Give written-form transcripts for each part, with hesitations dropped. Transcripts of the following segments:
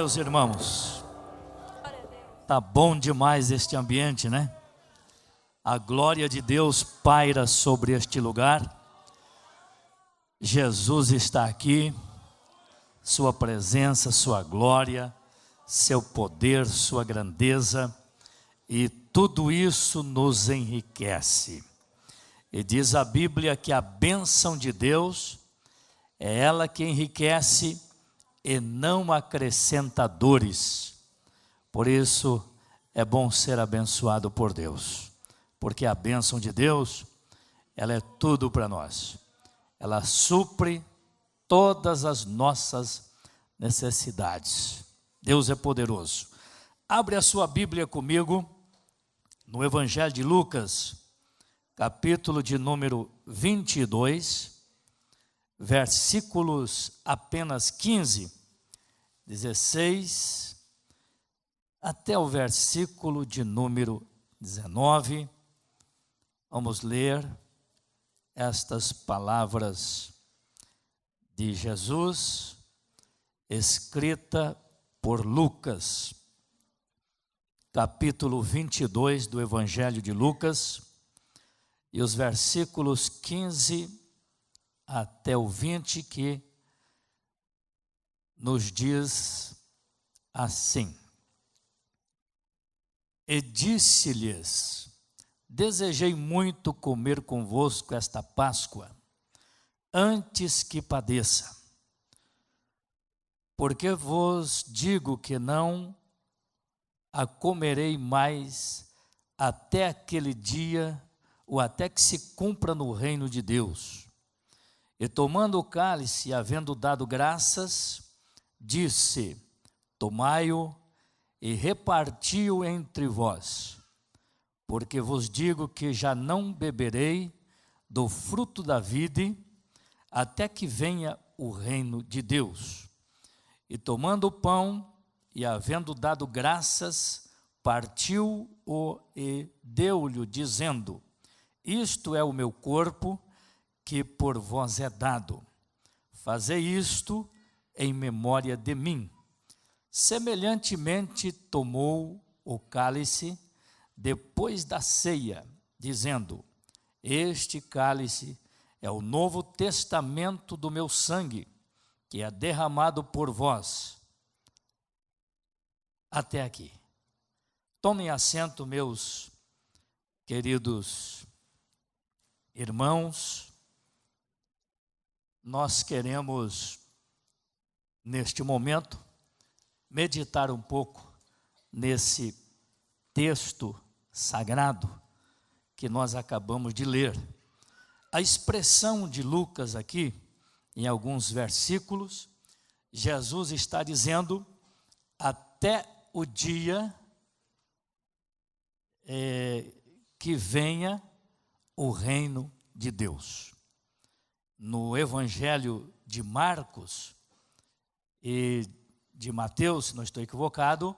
meus irmãos? Tá bom demais este ambiente, né? A glória de Deus paira sobre este lugar. Jesus está aqui, sua presença, sua glória, seu poder, sua grandeza, e tudo isso nos enriquece. E diz a Bíblia que a bênção de Deus é ela que enriquece e não acrescenta dores. Por isso é bom ser abençoado por Deus, porque a bênção de Deus, ela é tudo para nós. Ela supre todas as nossas necessidades. Deus é poderoso. Abre a sua Bíblia comigo no Evangelho de Lucas, capítulo de número 22, versículos apenas 15, 16, até o versículo de número 19. Vamos ler estas palavras de Jesus, escrita por Lucas, capítulo 22 do Evangelho de Lucas, e os versículos 15 até o 20, que nos diz assim: E disse-lhes: Desejei muito comer convosco esta Páscoa, antes que padeça. Porque vos digo que não a comerei mais até aquele dia, ou até que se cumpra no reino de Deus. E tomando o cálice, e havendo dado graças, disse: Tomai-o e reparti-o entre vós. Porque vos digo que já não beberei do fruto da vide, até que venha o reino de Deus. E tomando o pão, e havendo dado graças, partiu-o e deu-lhe, dizendo: Isto é o meu corpo, que por vós é dado. Fazei isto em memória de mim. Semelhantemente tomou o cálice depois da ceia, dizendo: Este cálice é o novo testamento do meu sangue, que é derramado por vós. Até aqui. Tomem assento, meus queridos irmãos. Nós queremos, neste momento, meditar um pouco nesse texto sagrado que nós acabamos de ler. A expressão de Lucas aqui, em alguns versículos, Jesus está dizendo: até o dia que venha o reino de Deus. No Evangelho de Marcos e de Mateus, se não estou equivocado,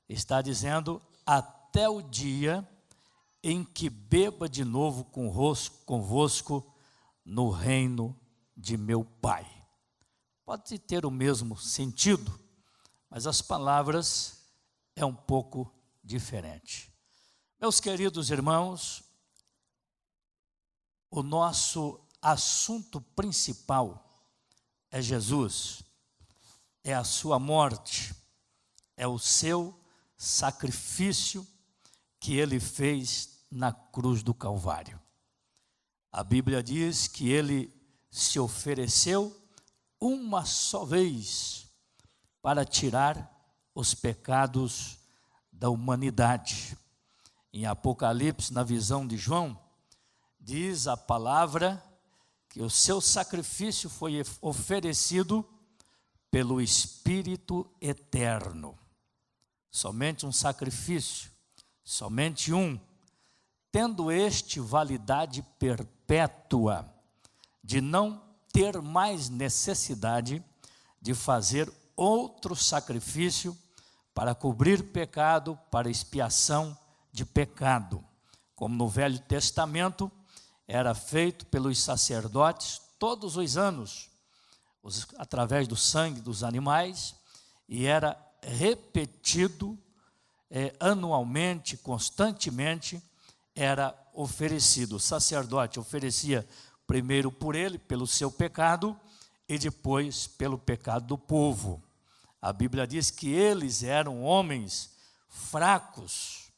está dizendo: até o dia em que beba de novo convosco no reino de meu Pai. Pode ter o mesmo sentido, mas as palavras é um pouco diferente. Meus queridos irmãos, o nosso assunto principal é Jesus, é a sua morte, é o seu sacrifício que ele fez na cruz do Calvário. A Bíblia diz que ele se ofereceu uma só vez para tirar os pecados da humanidade. Em Apocalipse, na visão de João, diz a palavra que o seu sacrifício foi oferecido pelo Espírito eterno. Somente um sacrifício, somente um, tendo este validade perpétua, de não ter mais necessidade de fazer outro sacrifício para cobrir pecado, para expiação de pecado. Como no Velho Testamento, era feito pelos sacerdotes todos os anos, através do sangue dos animais, e era repetido anualmente, constantemente, era oferecido. O sacerdote oferecia primeiro por ele, pelo seu pecado, e depois pelo pecado do povo. A Bíblia diz que eles eram homens fracos,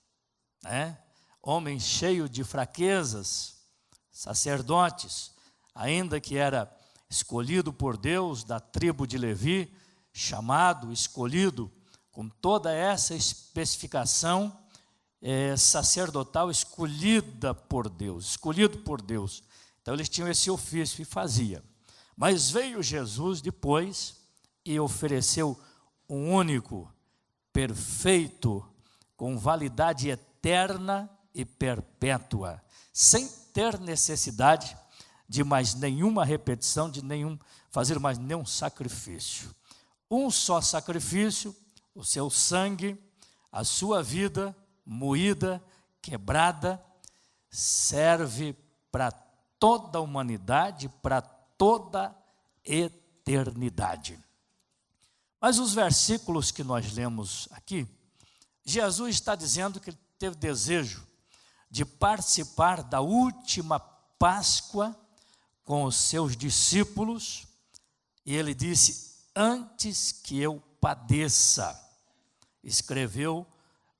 né? Homens cheios de fraquezas, sacerdotes, ainda que era escolhido por Deus da tribo de Levi, chamado, escolhido, com toda essa especificação sacerdotal escolhido por Deus. Então eles tinham esse ofício e fazia. Mas veio Jesus depois e ofereceu um único, perfeito, com validade eterna e perpétua, sem ter necessidade de mais nenhuma repetição, de fazer mais nenhum sacrifício. Um só sacrifício, o seu sangue, a sua vida moída, quebrada, serve para toda a humanidade, para toda a eternidade. Mas os versículos que nós lemos aqui, Jesus está dizendo que ele teve desejo de participar da última Páscoa com os seus discípulos, e ele disse: antes que eu padeça, escreveu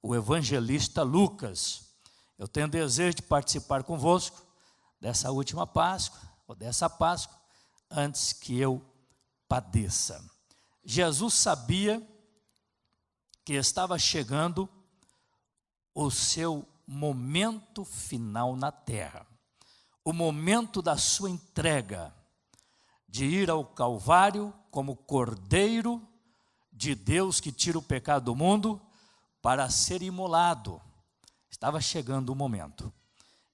o evangelista Lucas. Eu tenho desejo de participar convosco dessa última Páscoa, ou dessa Páscoa, antes que eu padeça. Jesus sabia que estava chegando o seu momento final na terra, o momento da sua entrega, de ir ao Calvário como Cordeiro de Deus que tira o pecado do mundo, para ser imolado. Estava chegando o momento.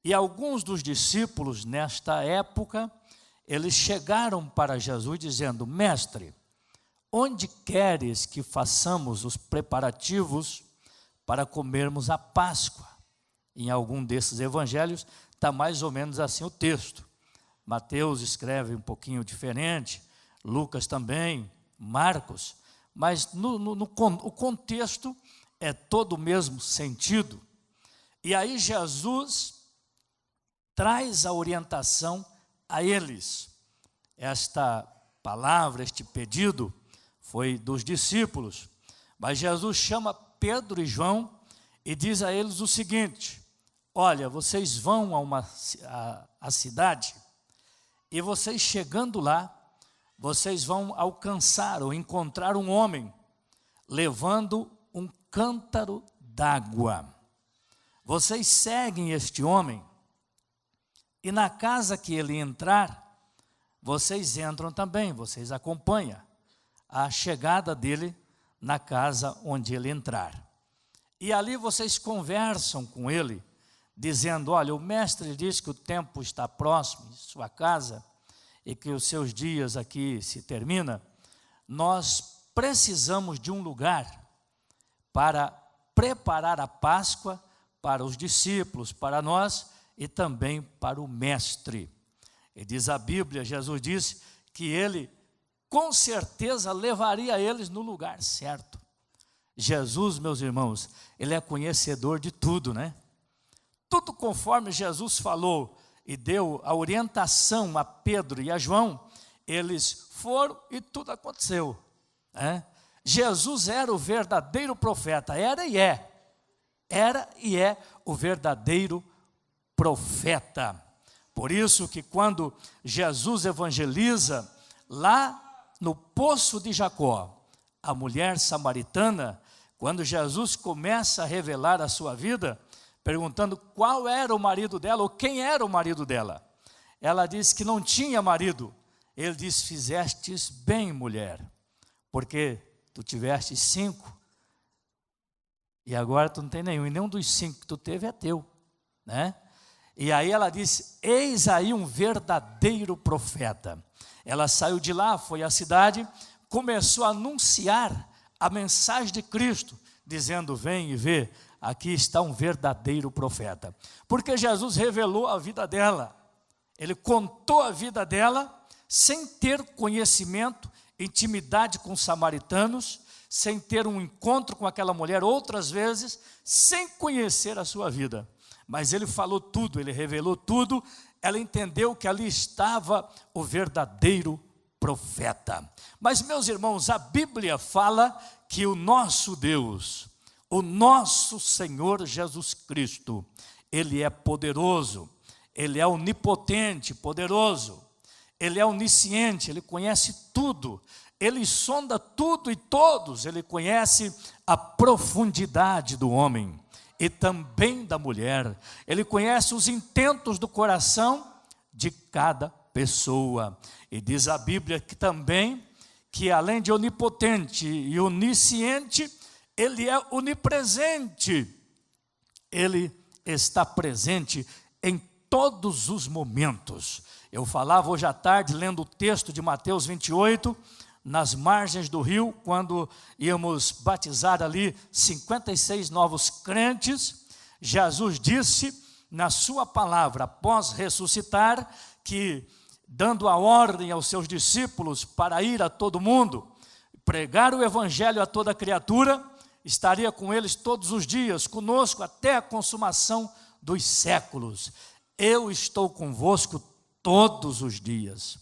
E alguns dos discípulos, nesta época, eles chegaram para Jesus dizendo: mestre, onde queres que façamos os preparativos para comermos a Páscoa? Em algum desses evangelhos está mais ou menos assim o texto. Mateus escreve um pouquinho diferente, Lucas também, Marcos, mas o contexto é todo o mesmo sentido. E aí Jesus traz a orientação a eles. Esta palavra, este pedido, foi dos discípulos, mas Jesus chama Pedro e João e diz a eles o seguinte: olha, vocês vão a cidade, e vocês chegando lá, vocês vão alcançar ou encontrar um homem levando um cântaro d'água. Vocês seguem este homem, e na casa que ele entrar, vocês entram também, vocês acompanham a chegada dele na casa onde ele entrar. E ali vocês conversam com ele, dizendo: olha, o mestre diz que o tempo está próximo de sua casa e que os seus dias aqui se terminam. Nós precisamos de um lugar para preparar a Páscoa para os discípulos, para nós e também para o mestre. E diz a Bíblia, Jesus disse que ele com certeza levaria eles no lugar certo. Jesus, meus irmãos, ele é conhecedor de tudo, né? Tudo conforme Jesus falou e deu a orientação a Pedro e a João, eles foram e tudo aconteceu, né? Jesus era o verdadeiro profeta, era e é o verdadeiro profeta. Por isso que quando Jesus evangeliza lá no poço de Jacó, a mulher samaritana, quando Jesus começa a revelar a sua vida, perguntando qual era o marido dela, ou quem era o marido dela, ela disse que não tinha marido. Ele disse: fizestes bem, mulher, porque tu tiveste 5, e agora tu não tem nenhum, e nenhum dos 5 que tu teve é teu, né? E aí ela disse: eis aí um verdadeiro profeta. Ela saiu de lá, foi à cidade, começou a anunciar a mensagem de Cristo, dizendo: vem e vê, aqui está um verdadeiro profeta. Porque Jesus revelou a vida dela, ele contou a vida dela, sem ter conhecimento, intimidade com os samaritanos, sem ter um encontro com aquela mulher, outras vezes, sem conhecer a sua vida. Mas ele falou tudo, ele revelou tudo, ela entendeu que ali estava o verdadeiro profeta. Mas, meus irmãos, a Bíblia fala que o nosso Deus, o nosso Senhor Jesus Cristo, Ele é poderoso, Ele é onipotente, poderoso, Ele é onisciente, Ele conhece tudo, Ele sonda tudo e todos, Ele conhece a profundidade do homem e também da mulher, Ele conhece os intentos do coração de cada pessoa. E diz a Bíblia que também, que além de onipotente e onisciente, Ele é onipresente, Ele está presente em todos os momentos. Eu falava hoje à tarde, lendo o texto de Mateus 28, nas margens do rio, quando íamos batizar ali 56 novos crentes, Jesus disse na sua palavra, após ressuscitar, que dando a ordem aos seus discípulos para ir a todo mundo, pregar o evangelho a toda criatura, estaria com eles todos os dias, conosco até a consumação dos séculos. Eu estou convosco todos os dias,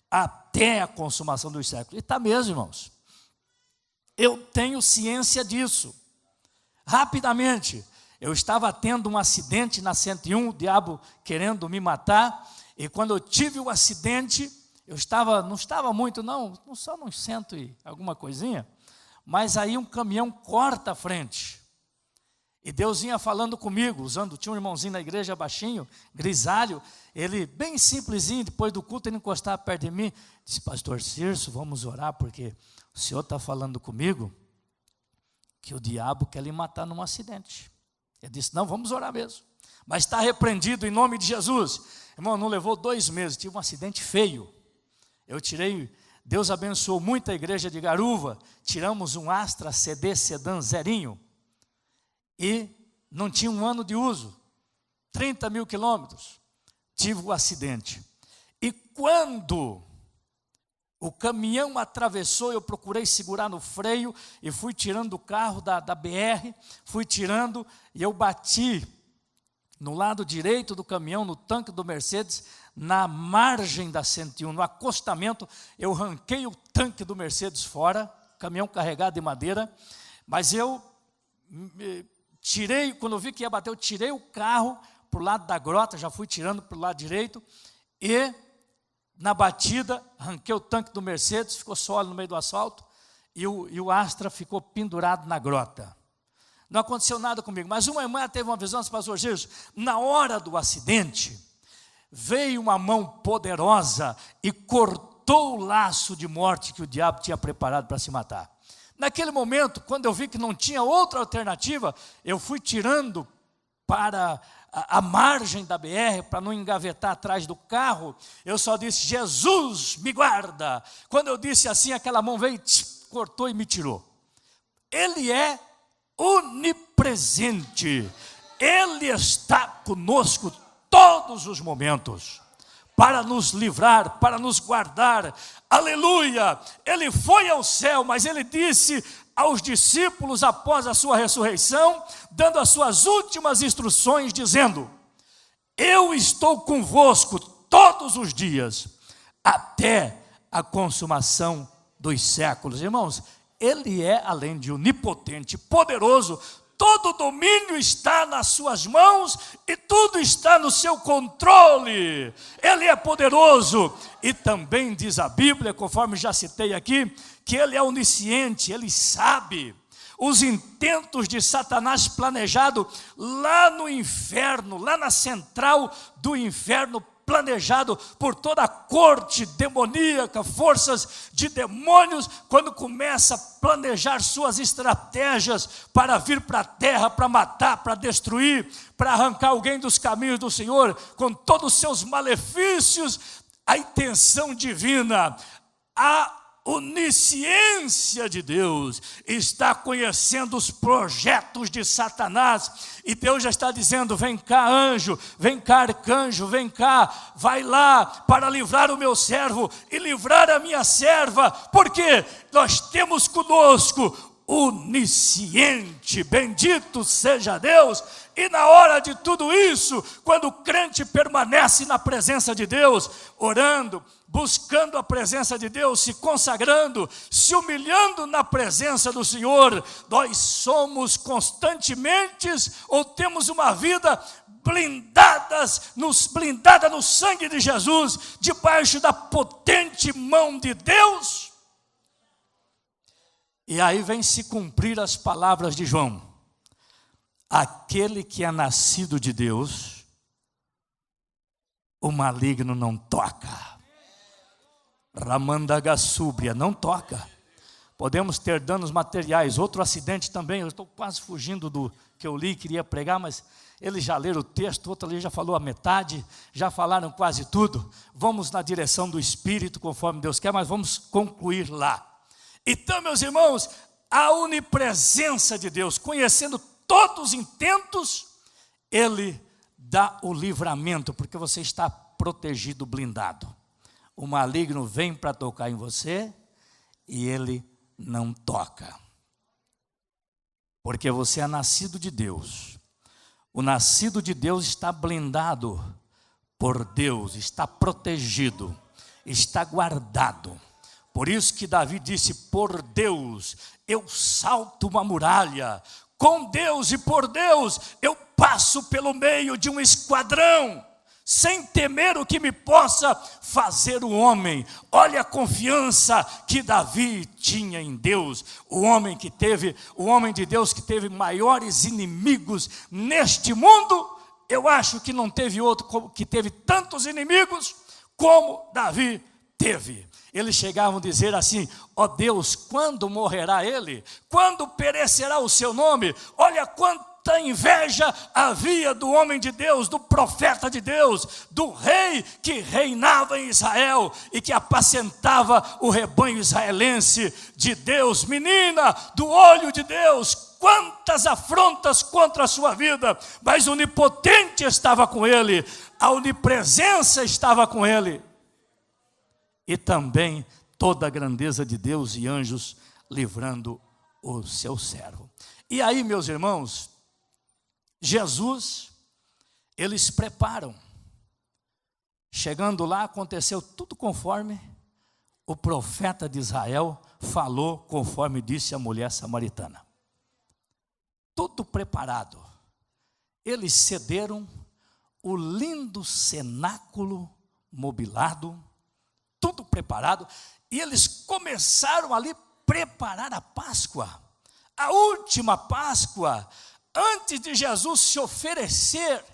até a consumação dos séculos. E está mesmo, irmãos. Eu tenho ciência disso. Rapidamente, eu estava tendo um acidente na 101, o diabo querendo me matar, e quando eu tive o acidente, eu não estava muito, só uns 100 e alguma coisinha, mas aí um caminhão corta a frente, e Deus vinha falando comigo, tinha um irmãozinho na igreja baixinho, grisalho, ele bem simplesinho, depois do culto ele encostava perto de mim, disse: pastor Cirso, vamos orar, porque o senhor está falando comigo, que o diabo quer lhe matar num acidente. Eu disse: não, vamos orar mesmo, mas está repreendido em nome de Jesus. Irmão, não levou 2 meses, tive um acidente feio, Deus abençoou muito a igreja de Garuva, tiramos um Astra CD sedã zerinho, e não tinha 1 ano de uso, 30 mil quilômetros, tive o acidente, e quando o caminhão atravessou, eu procurei segurar no freio, e fui tirando o carro da BR, fui tirando, e eu bati no lado direito do caminhão, no tanque do Mercedes, na margem da 101, no acostamento, eu arranquei o tanque do Mercedes fora, caminhão carregado de madeira, mas eu tirei, quando eu vi que ia bater, eu tirei o carro para o lado da grota, já fui tirando para o lado direito, e na batida, arranquei o tanque do Mercedes, ficou só no meio do asfalto, e o Astra ficou pendurado na grota. Não aconteceu nada comigo, mas uma irmã teve uma visão, pastor Jesus, na hora do acidente, veio uma mão poderosa e cortou o laço de morte que o diabo tinha preparado para se matar. Naquele momento, quando eu vi que não tinha outra alternativa, eu fui tirando para a margem da BR, para não engavetar atrás do carro, eu só disse: Jesus, me guarda. Quando eu disse assim, aquela mão veio, cortou e me tirou. Ele é onipresente, Ele está conosco todos os momentos, para nos livrar, para nos guardar, aleluia. Ele foi ao céu, mas Ele disse aos discípulos após a sua ressurreição, dando as suas últimas instruções, dizendo: eu estou convosco todos os dias, até a consumação dos séculos. Irmãos, Ele é, além de onipotente, poderoso, todo domínio está nas suas mãos e tudo está no seu controle. Ele é poderoso e também diz a Bíblia, conforme já citei aqui, que Ele é onisciente, Ele sabe os intentos de Satanás planejado lá no inferno, lá na central do inferno, planejado por toda a corte demoníaca, forças de demônios, quando começa a planejar suas estratégias para vir para a terra, para matar, para destruir, para arrancar alguém dos caminhos do Senhor, com todos os seus malefícios, a intenção divina, a onisciência de Deus está conhecendo os projetos de Satanás, e Deus já está dizendo: vem cá anjo, vem cá arcanjo, vem cá, vai lá para livrar o meu servo e livrar a minha serva, porque nós temos conosco onisciente, bendito seja Deus. E na hora de tudo isso, quando o crente permanece na presença de Deus, orando, buscando a presença de Deus, se consagrando, se humilhando na presença do Senhor, nós somos constantemente, ou temos uma vida blindada no sangue de Jesus, debaixo da potente mão de Deus. E aí vem se cumprir as palavras de João: aquele que é nascido de Deus, o maligno não toca. Ramandagassúbria, não toca. Podemos ter danos materiais. Outro acidente também, eu estou quase fugindo do que eu li, queria pregar, mas eles já leram o texto, outro ali já falou a metade, já falaram quase tudo. Vamos na direção do Espírito, conforme Deus quer, mas vamos concluir lá. Então, meus irmãos, a onipresença de Deus, conhecendo todos os intentos, Ele dá o livramento, porque você está protegido, blindado. O maligno vem para tocar em você e ele não toca, porque você é nascido de Deus. O nascido de Deus está blindado por Deus, está protegido, está guardado. Por isso que Davi disse: por Deus eu salto uma muralha, com Deus e por Deus eu passo pelo meio de um esquadrão, sem temer o que me possa fazer o homem. Olha a confiança que Davi tinha em Deus, o homem de Deus que teve maiores inimigos neste mundo. Eu acho que não teve outro que teve tantos inimigos como Davi teve. Eles chegavam a dizer assim: ó Deus, quando morrerá ele? Quando perecerá o seu nome? Olha quanta inveja havia do homem de Deus, do profeta de Deus, do rei que reinava em Israel e que apacentava o rebanho israelense de Deus. Menina do olho de Deus, quantas afrontas contra a sua vida, mas o onipotente estava com ele, a onipresença estava com ele. E também toda a grandeza de Deus e anjos livrando o seu servo. E aí, meus irmãos, Jesus, eles preparam. Chegando lá, aconteceu tudo conforme o profeta de Israel falou, conforme disse a mulher samaritana. Tudo preparado. Eles cederam o lindo cenáculo mobilado, tudo preparado, e eles começaram ali a preparar a Páscoa, a última Páscoa, antes de Jesus se oferecer,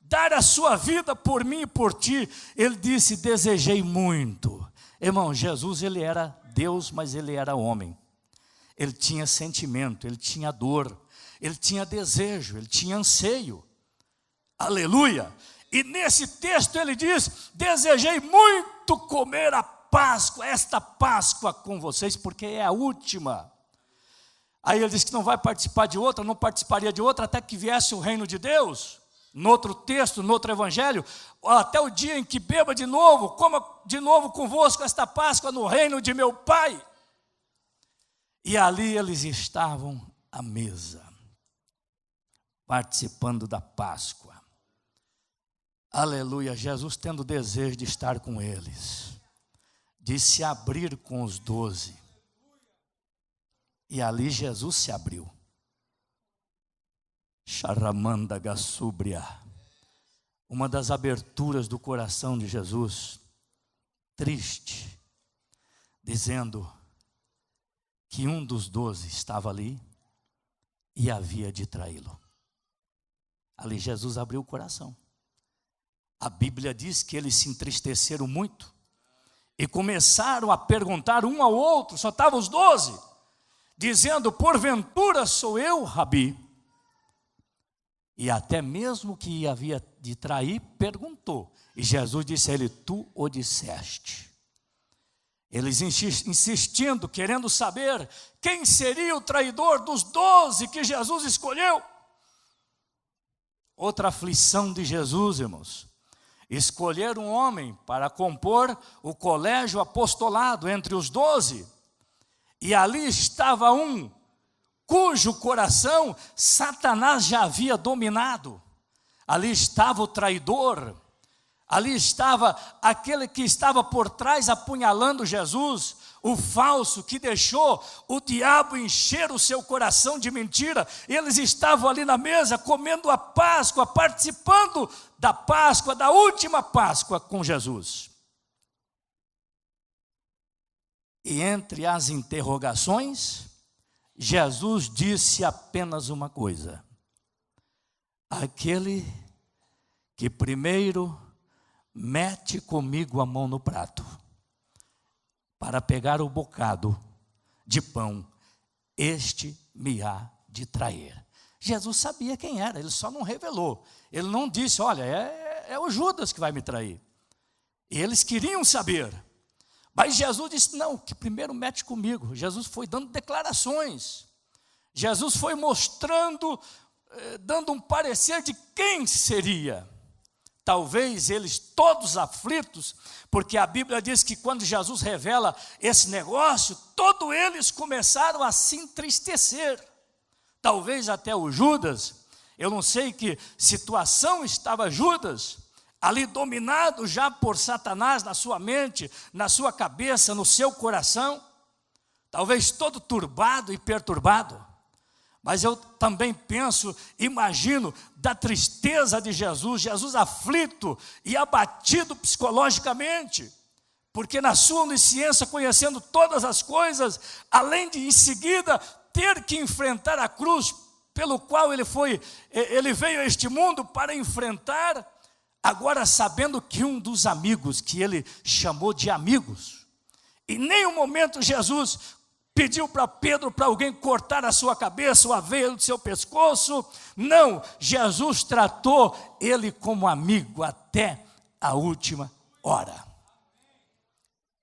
dar a sua vida por mim e por ti. Ele disse: desejei muito. Irmão, Jesus, ele era Deus, mas ele era homem. Ele tinha sentimento, ele tinha dor, ele tinha desejo, ele tinha anseio. Aleluia! E nesse texto ele diz: desejei muito comer a Páscoa, esta Páscoa com vocês, porque é a última. Aí ele diz que não vai participar de outra, não participaria de outra, até que viesse o reino de Deus. No outro texto, no outro evangelho, até o dia em que beba de novo, coma de novo convosco esta Páscoa no reino de meu Pai. E ali eles estavam à mesa, participando da Páscoa. Aleluia, Jesus tendo desejo de estar com eles, de se abrir com os 12. E ali Jesus se abriu. Charamandagassúbria. Uma das aberturas do coração de Jesus, triste, dizendo que um dos 12 estava ali e havia de traí-lo. Ali Jesus abriu o coração. A Bíblia diz que eles se entristeceram muito e começaram a perguntar um ao outro, só estavam os 12, dizendo: porventura sou eu, Rabi? E até mesmo que havia de trair, perguntou. E Jesus disse a ele: tu o disseste. Eles insistindo, querendo saber quem seria o traidor dos 12 que Jesus escolheu. Outra aflição de Jesus, irmãos. Escolher um homem para compor o colégio apostolado entre os 12. E ali estava um cujo coração Satanás já havia dominado. Ali estava o traidor, ali estava aquele que estava por trás apunhalando Jesus, o falso que deixou o diabo encher o seu coração de mentira. Eles estavam ali na mesa comendo a Páscoa, participando da Páscoa, da última Páscoa com Jesus. E entre as interrogações, Jesus disse apenas uma coisa: aquele que primeiro mete comigo a mão no prato para pegar o bocado de pão, este me há de trair. Jesus sabia quem era, ele só não revelou. Ele não disse, olha, é o Judas que vai me trair. Eles queriam saber. Mas Jesus disse, não, que primeiro mete comigo. Jesus foi dando declarações. Jesus foi mostrando, dando um parecer de quem seria. Talvez eles todos aflitos, porque a Bíblia diz que quando Jesus revela esse negócio, todos eles começaram a se entristecer. Talvez até o Judas, eu não sei que situação estava Judas, ali dominado já por Satanás na sua mente, na sua cabeça, no seu coração, talvez todo turbado e perturbado. Mas eu também penso, imagino, da tristeza de Jesus, Jesus aflito e abatido psicologicamente, porque na sua onisciência, conhecendo todas as coisas, além de em seguida ter que enfrentar a cruz pelo qual ele veio a este mundo para enfrentar, agora sabendo que um dos amigos, que ele chamou de amigos, em nenhum momento Jesus pediu para Pedro, para alguém cortar a sua cabeça, ou a veia do seu pescoço. Não, Jesus tratou ele como amigo até a última hora.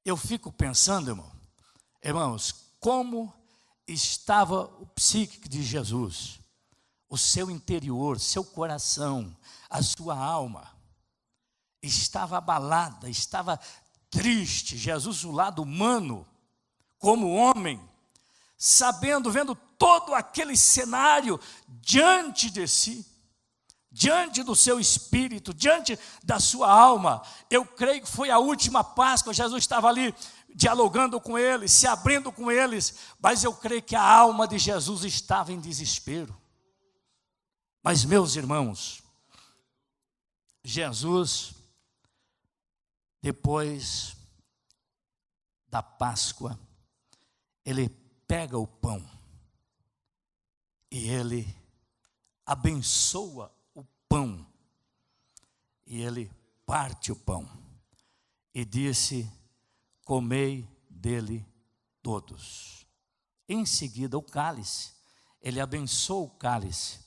Eu fico pensando, irmãos, como estava o psíquico de Jesus, o seu interior, seu coração, a sua alma, estava abalada, estava triste. Jesus, o lado humano, como homem, sabendo, vendo todo aquele cenário diante de si, diante do seu espírito, diante da sua alma. Eu creio que foi a última Páscoa, Jesus estava ali dialogando com eles, se abrindo com eles, mas eu creio que a alma de Jesus estava em desespero. Mas, meus irmãos, Jesus, depois da Páscoa, ele pega o pão e ele abençoa o pão e ele parte o pão e disse, comei dele todos. Em seguida o cálice, ele abençoa o cálice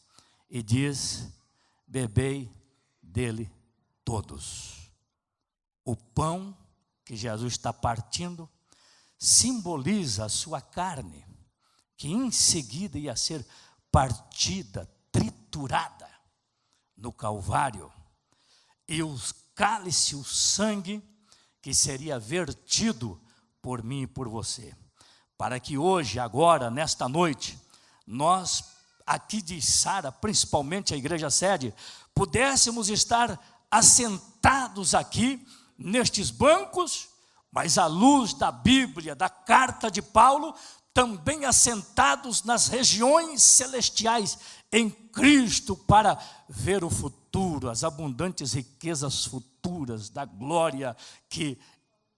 e diz, bebei dele todos. O pão que Jesus está partindo simboliza a sua carne, que em seguida ia ser partida, triturada no Calvário, e o cálice, o sangue, que seria vertido por mim e por você, para que hoje, agora, nesta noite, nós, aqui de Sara, principalmente a igreja sede, pudéssemos estar assentados aqui, nestes bancos, mas à luz da Bíblia, da carta de Paulo, também assentados nas regiões celestiais em Cristo, para ver o futuro, as abundantes riquezas futuras da glória que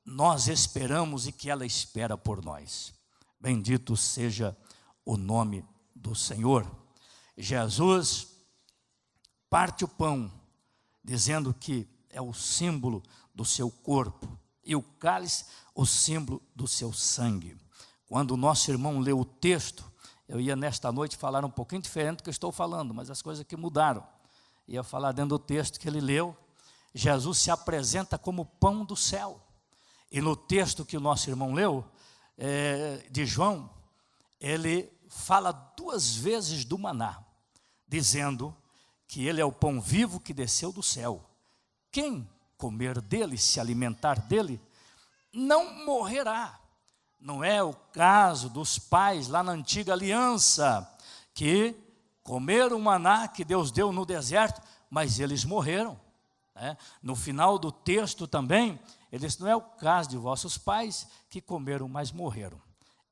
nós esperamos e que ela espera por nós. Bendito seja o nome do Senhor. Jesus parte o pão, dizendo que é o símbolo do seu corpo, e o cálice, o símbolo do seu sangue. Quando o nosso irmão leu o texto, eu ia nesta noite falar um pouquinho diferente do que eu estou falando, mas as coisas aqui mudaram. Ia falar dentro do texto que ele leu, Jesus se apresenta como pão do céu. E no texto que o nosso irmão leu, de João, ele fala 2 vezes do maná, dizendo que ele é o pão vivo que desceu do céu. Quem comer dele, se alimentar dele, não morrerá, Não é o caso dos pais lá na antiga aliança, que comeram o maná que Deus deu no deserto, mas eles morreram. No final do texto também, ele diz: não é o caso de vossos pais que comeram, mas morreram.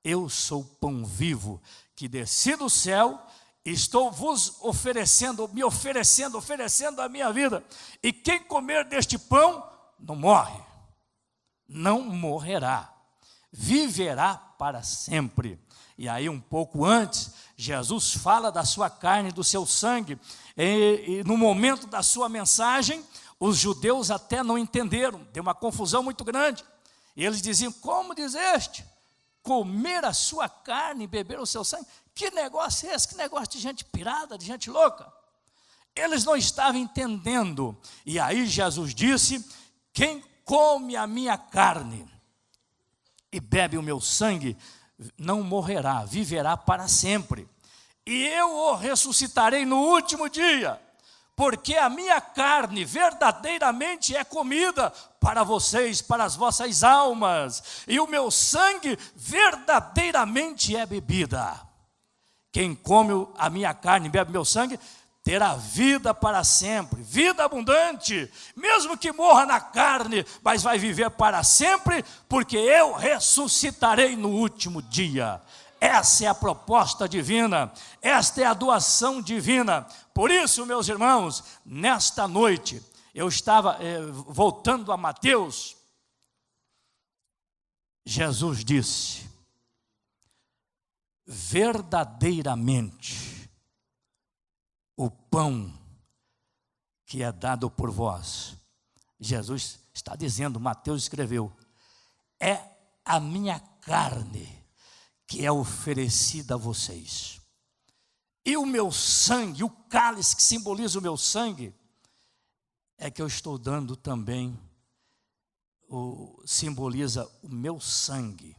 Eu sou o pão vivo que desci do céu, estou vos oferecendo a minha vida. E quem comer deste pão não morre, não morrerá, viverá para sempre. E aí um pouco antes, Jesus fala da sua carne e do seu sangue. E no momento da sua mensagem, os judeus até não entenderam, deu uma confusão muito grande. E eles diziam: como dizeste? Comer a sua carne e beber o seu sangue? Que negócio é esse? Que negócio de gente pirada, de gente louca? Eles não estavam entendendo. E aí Jesus disse: quem come a minha carne e bebe o meu sangue não morrerá, viverá para sempre. E eu o ressuscitarei no último dia, porque a minha carne verdadeiramente é comida para vocês, para as vossas almas, e o meu sangue verdadeiramente é bebida. Quem come a minha carne e bebe meu sangue terá vida para sempre, vida abundante, mesmo que morra na carne, mas vai viver para sempre, porque eu ressuscitarei no último dia. Essa é a proposta divina, esta é a doação divina. Por isso, meus irmãos, nesta noite, eu estava voltando a Mateus. Jesus disse: verdadeiramente, o pão que é dado por vós, Jesus está dizendo, Mateus escreveu, é a minha carne que é oferecida a vocês. E o meu sangue, o cálice que simboliza o meu sangue, é que eu estou dando também, simboliza o meu sangue,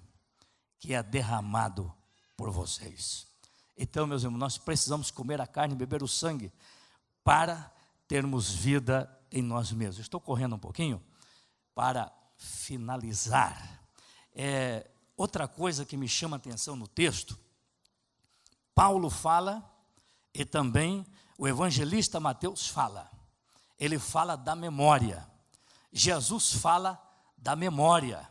que é derramado por vocês. Então, meus irmãos, nós precisamos comer a carne e beber o sangue para termos vida em nós mesmos. Estou correndo um pouquinho para finalizar. Outra coisa que me chama a atenção no texto, Paulo fala e também o evangelista Mateus fala. Ele fala da memória. Jesus fala da memória.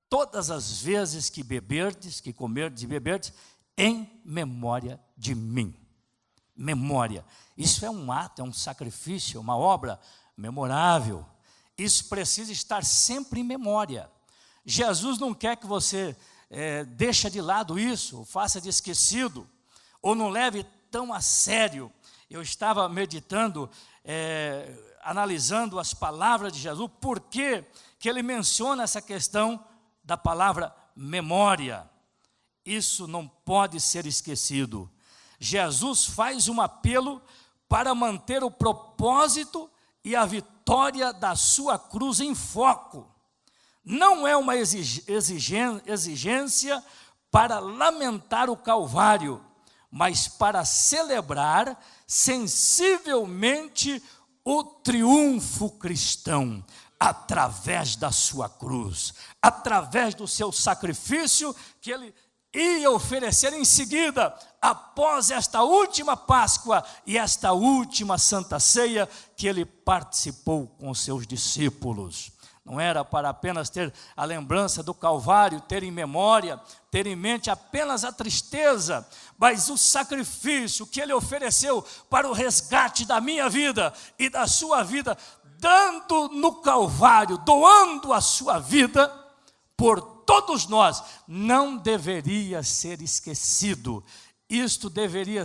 Todas as vezes que beberdes, que comerdes e beberdes, em memória de mim. Memória. Isso é um ato, é um sacrifício, é uma obra memorável. Isso precisa estar sempre em memória. Jesus não quer que você deixe de lado isso, ou faça de esquecido, ou não leve tão a sério. Eu estava meditando, analisando as palavras de Jesus, por que ele menciona essa questão da palavra memória. Isso não pode ser esquecido. Jesus faz um apelo para manter o propósito e a vitória da sua cruz em foco. Não é uma exigência para lamentar o Calvário, mas para celebrar sensivelmente o triunfo cristão, através da sua cruz, através do seu sacrifício que ele ia oferecer em seguida, após esta última Páscoa e esta última Santa Ceia que ele participou com seus discípulos. Não era para apenas ter a lembrança do Calvário, ter em memória, ter em mente apenas a tristeza, mas o sacrifício que ele ofereceu para o resgate da minha vida e da sua vida, dando no Calvário, doando a sua vida por todos nós, não deveria ser esquecido. Isto deveria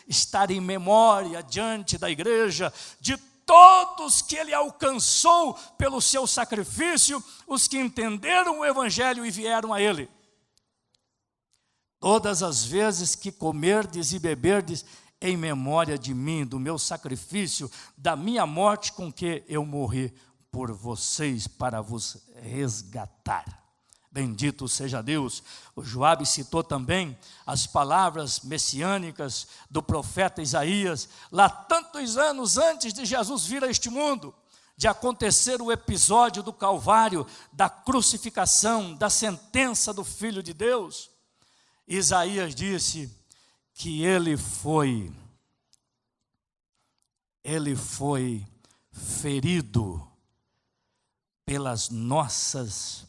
estar em memória diante da igreja, de todos que ele alcançou pelo seu sacrifício, os que entenderam o evangelho e vieram a ele. Todas as vezes que comerdes e beberdes, em memória de mim, do meu sacrifício, da minha morte com que eu morri por vocês, para vos resgatar. Bendito seja Deus. O Joabe citou também as palavras messiânicas do profeta Isaías, lá tantos anos antes de Jesus vir a este mundo. de acontecer o episódio do Calvário, da crucificação, da sentença do Filho de Deus, Isaías disse que ele foi ferido pelas nossas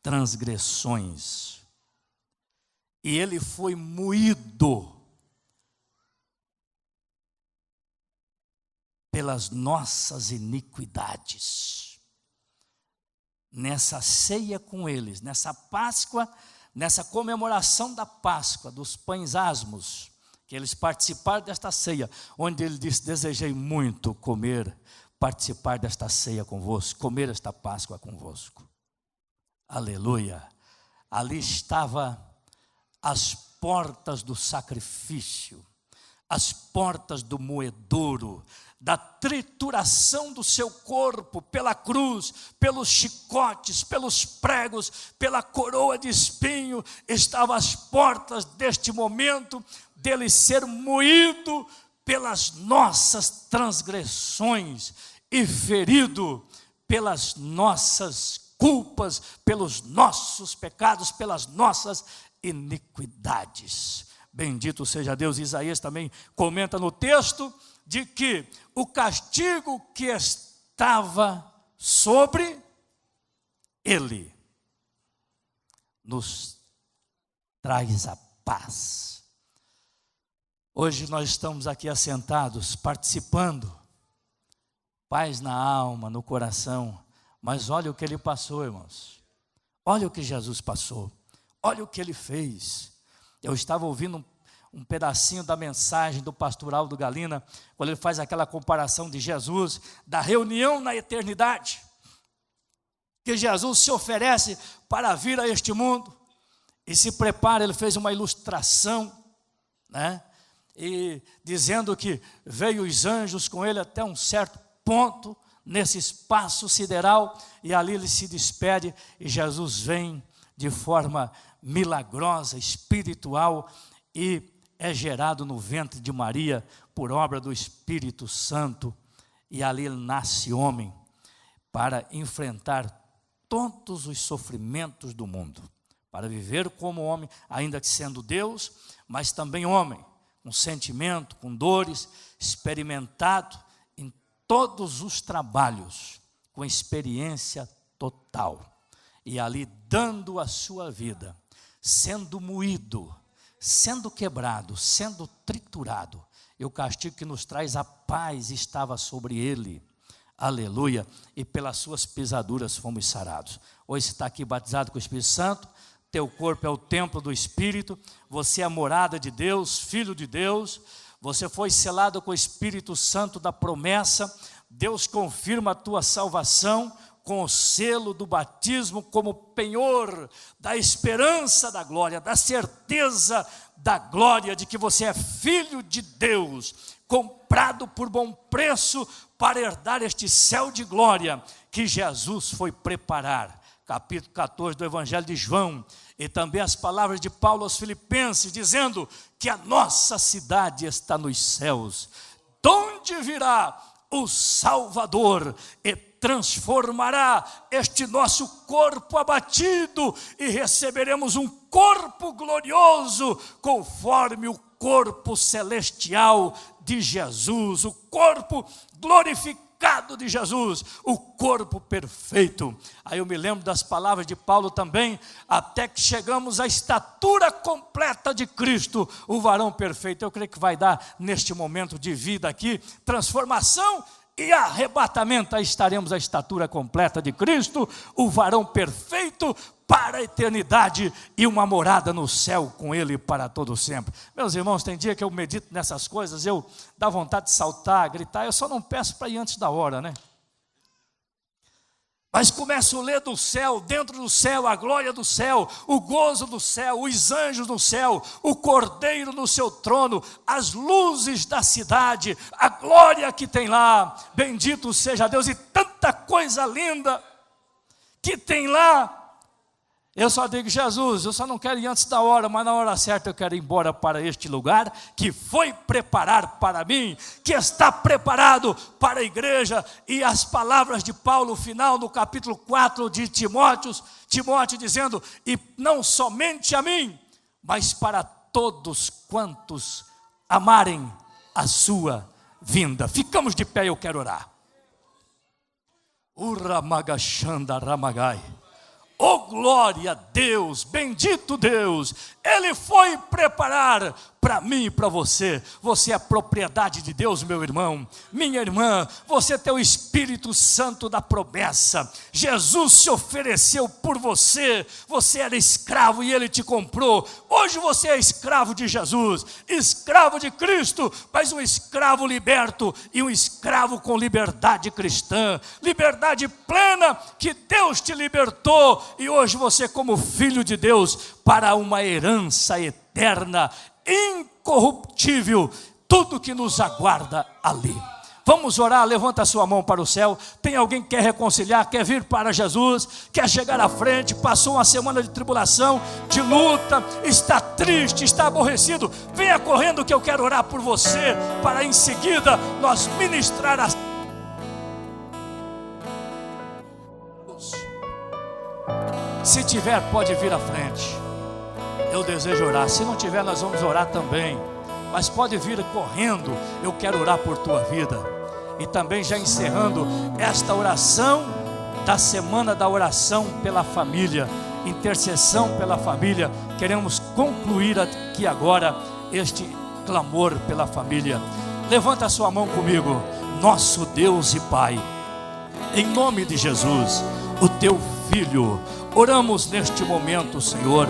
transgressões, e ele foi moído pelas nossas iniquidades. Nessa ceia com eles, nessa Páscoa, nessa comemoração da Páscoa, dos pães asmos, que eles participaram desta ceia, onde ele disse: desejei muito participar desta ceia convosco, comer esta Páscoa convosco. Aleluia. Ali estava as portas do sacrifício, as portas do moedouro, da trituração do seu corpo pela cruz, pelos chicotes, pelos pregos, pela coroa de espinho. Estavam as portas deste momento dele ser moído pelas nossas transgressões e ferido pelas nossas culpas, pelos nossos pecados, pelas nossas iniquidades. Bendito seja Deus. Isaías também comenta no texto de que o castigo que estava sobre ele nos traz a paz. Hoje nós estamos aqui assentados, participando, paz na alma, no coração, mas olha o que ele passou, irmãos. Olha o que Jesus passou, olha o que ele fez. Eu estava ouvindo um pedacinho da mensagem do pastor Aldo Galina, quando ele faz aquela comparação de Jesus, da reunião na eternidade, que Jesus se oferece para vir a este mundo, e se prepara. Ele fez uma ilustração, né? E dizendo que veio os anjos com ele até um certo ponto, nesse espaço sideral, e ali ele se despede, e Jesus vem de forma milagrosa, espiritual, e é gerado no ventre de Maria, por obra do Espírito Santo, e ali ele nasce homem, para enfrentar todos os sofrimentos do mundo, para viver como homem, ainda que sendo Deus, mas também homem, com sentimento, com dores, experimentado em todos os trabalhos, com experiência total, e ali dando a sua vida, sendo moído, sendo quebrado, sendo triturado, e o castigo que nos traz a paz estava sobre ele, aleluia, e pelas suas pisaduras fomos sarados. Hoje você está aqui batizado com o Espírito Santo, teu corpo é o templo do Espírito, você é a morada de Deus, filho de Deus, você foi selado com o Espírito Santo da promessa. Deus confirma a tua salvação com o selo do batismo, como penhor da esperança da glória, da certeza da glória, de que você é filho de Deus, comprado por bom preço para herdar este céu de glória que Jesus foi preparar. Capítulo 14 do Evangelho de João, e também as palavras de Paulo aos Filipenses, dizendo que a nossa cidade está nos céus, donde virá o Salvador, e transformará este nosso corpo abatido, e receberemos um corpo glorioso, conforme o corpo celestial de Jesus, o corpo glorificado de Jesus, o corpo perfeito. Aí eu me lembro das palavras de Paulo também, até que chegamos à estatura completa de Cristo, o varão perfeito. Eu creio que vai dar neste momento de vida aqui, transformação e arrebatamento. Aí estaremos à estatura completa de Cristo, o varão perfeito, para a eternidade, e uma morada no céu com Ele para todo sempre. Meus irmãos, tem dia que eu medito nessas coisas, eu dá vontade de saltar, gritar. Eu só não peço para ir antes da hora, né? Mas começo a ler do céu, dentro do céu, a glória do céu, o gozo do céu, os anjos do céu, o Cordeiro no seu trono, as luzes da cidade, a glória que tem lá. Bendito seja Deus, e tanta coisa linda que tem lá. Eu só digo: Jesus, eu só não quero ir antes da hora, mas na hora certa eu quero ir embora para este lugar que foi preparar para mim, que está preparado para a igreja. E as palavras de Paulo, final no capítulo 4 de Timóteo dizendo: e não somente a mim, mas para todos quantos amarem a sua vinda. Ficamos de pé, eu quero orar. Uramagashanda Ramagai. Oh, glória a Deus, bendito Deus, Ele foi preparar para mim e para você. Você é propriedade de Deus, meu irmão, minha irmã. Você tem o Espírito Santo da promessa. Jesus se ofereceu por você. Você era escravo e Ele te comprou. Hoje você é escravo de Jesus, escravo de Cristo, mas um escravo liberto e um escravo com liberdade cristã, liberdade plena que Deus te libertou. E hoje você, como filho de Deus, para uma herança eterna, incorruptível, tudo que nos aguarda ali. Vamos orar, levanta a sua mão para o céu. Tem alguém que quer reconciliar, quer vir para Jesus, quer chegar à frente, passou uma semana de tribulação, de luta, está triste, está aborrecido, venha correndo que eu quero orar por você, para em seguida nós ministrar a... Se tiver, pode vir à frente. Eu desejo orar. Se não tiver, nós vamos orar também. Mas pode vir correndo. Eu quero orar por tua vida. E também já encerrando esta oração da semana da oração pela família, intercessão pela família. Queremos concluir aqui agora este clamor pela família. Levanta a sua mão comigo. Nosso Deus e Pai, em nome de Jesus, o teu Filho, oramos neste momento, Senhor,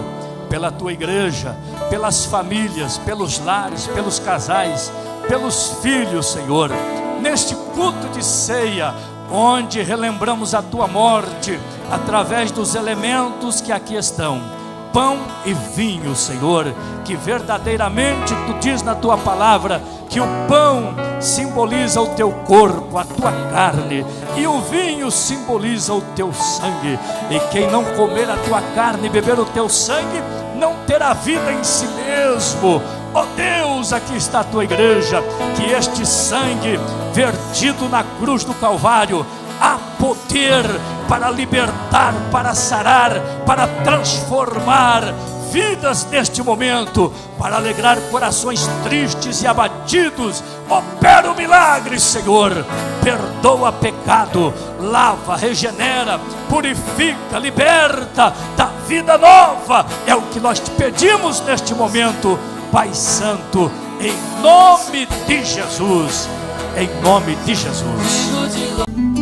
pela tua igreja, pelas famílias, pelos lares, pelos casais, pelos filhos, Senhor, neste culto de ceia, onde relembramos a tua morte, através dos elementos que aqui estão, pão e vinho, Senhor, que verdadeiramente tu diz na tua palavra, que o pão simboliza o teu corpo, a tua carne, e o vinho simboliza o teu sangue, e quem não comer a tua carne e beber o teu sangue, não terá vida em si mesmo. Ó Deus, aqui está a tua igreja, que este sangue vertido na cruz do Calvário, há poder para libertar, para sarar, para transformar vidas neste momento, para alegrar corações tristes e abatidos. Opera o milagre, Senhor, perdoa pecado, lava, regenera, purifica, liberta, dá vida nova. É o que nós te pedimos neste momento, Pai Santo, em nome de Jesus, em nome de Jesus.